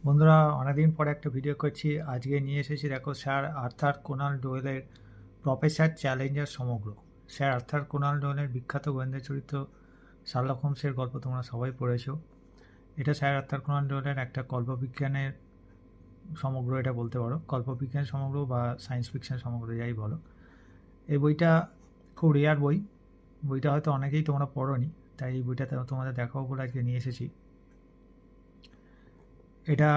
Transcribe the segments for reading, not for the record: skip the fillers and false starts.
বন্ধুরা, অনেকদিন পরে একটা ভিডিও করছি। আজকে নিয়ে এসেছি, দেখো, স্যার আর্থার কোনান ডয়েলের প্রফেসর চ্যালেঞ্জার সমগ্র। স্যার আর্থার কোনান ডয়েলের বিখ্যাত গোয়েন্দা চরিত্র শার্লক হোমসের গল্প তোমরা সবাই পড়েছো। এটা স্যার আর্থার কোনান ডয়েলের একটা কল্পবিজ্ঞানের সমগ্র, এটা বলতে পারো কল্পবিজ্ঞান সমগ্র বা সায়েন্স ফিকশন সমগ্র, যাই বলো। এই বইটা খুব রেয়ার বই। বইটা হয়তো অনেকেই তোমরা পড়োনি, তাই এই বইটা তোমাদের দেখাবো বলে আজকে নিয়ে এসেছি। এটা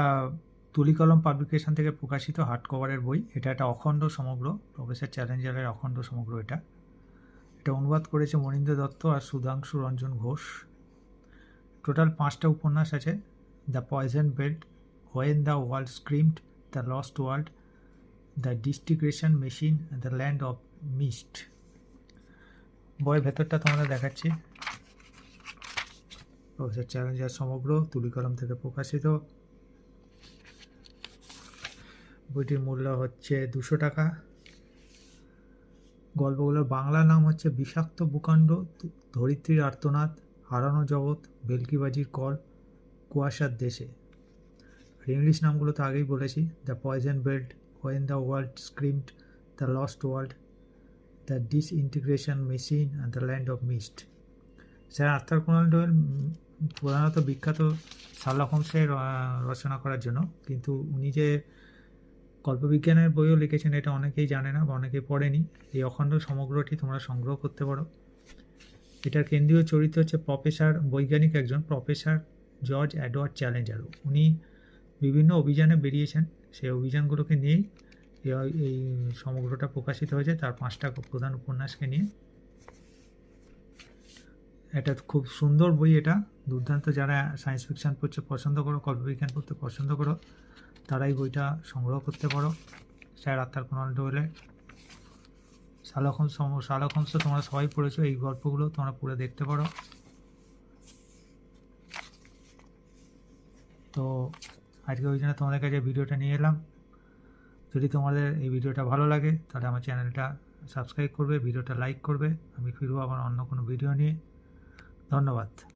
তুলিকলম পাবলিকেশন থেকে প্রকাশিত হার্ড কভারের বই। এটা একটা অখণ্ড সমগ্র, প্রফেসর চ্যালেঞ্জারের অখণ্ড সমগ্র। এটা অনুবাদ করেছে মনীন্দ্র দত্ত আর সুধাংশু রঞ্জন ঘোষ। টোটাল 5টা উপন্যাস আছে: the poison belt, when the world screamed, the lost world, the disintegration machine, the land of mist. বইয়ের ভেতরটা তোমাদের দেখাচ্ছি। প্রফেসর চ্যালেঞ্জার সমগ্র, তুলিকলম থেকে প্রকাশিত। বইটির মূল্য হচ্ছে 200 টাকা। গল্পগুলোর বাংলা নাম হচ্ছে বিষাক্ত ভূখণ্ড, ধরিত্রীর আর্তনাদ, হারানো জগৎ, ভেলকিবাজির কল, কুয়াশার দেশে। আর ইংলিশ নামগুলো তো আগেই বলেছি: the poison belt, when the world screamed, the lost world, the disintegration machine and the land of mist. Sir Arthur Conan Doyle প্রধানত বিখ্যাত শার্লক হোমসের রচনা করার জন্য, কিন্তু উনি যে কল্পবিজ্ঞানের বইও লিখেছেন এটা অনেকেই জানে না বা অনেকেই পড়েনি। এই অখণ্ড সমগ্রটি তোমরা সংগ্রহ করতে পারো। এটার কেন্দ্রীয় চরিত্র হচ্ছে প্রফেসর, বৈজ্ঞানিক একজন প্রফেসর জর্জ এডওয়ার্ড চ্যালেঞ্জার। উনি বিভিন্ন অভিযানে বেরিয়েছেন, সেই অভিযানগুলোকে নিয়েই এই সমগ্রটা প্রকাশিত হয়েছে, তার 5টা প্রধান উপন্যাসকে নিয়ে। এটা খুব সুন্দর বই, এটা দুর্দান্ত। যারা সায়েন্স ফিকশন পড়তে পছন্দ করো, কল্পবিজ্ঞান পড়তে পছন্দ করো, তারা এই বইটা সংগ্রহ করতে পারো। স্যার আর্থার কোনান ডয়েলের শার্লক হোমস তো তোমরা সবাই পড়েছো, এই গল্পগুলো তোমরা পড়ে দেখতে পারো। তো আজকে ওই জন্য তোমাদের কাছে ভিডিওটা নিয়ে এলাম। যদি তোমাদের এই ভিডিওটা ভালো লাগে তাহলে আমার চ্যানেলটা সাবস্ক্রাইব করবে, ভিডিওটা লাইক করবে। আমি ফিরবো আবার অন্য কোনো ভিডিও নিয়ে। ধন্যবাদ।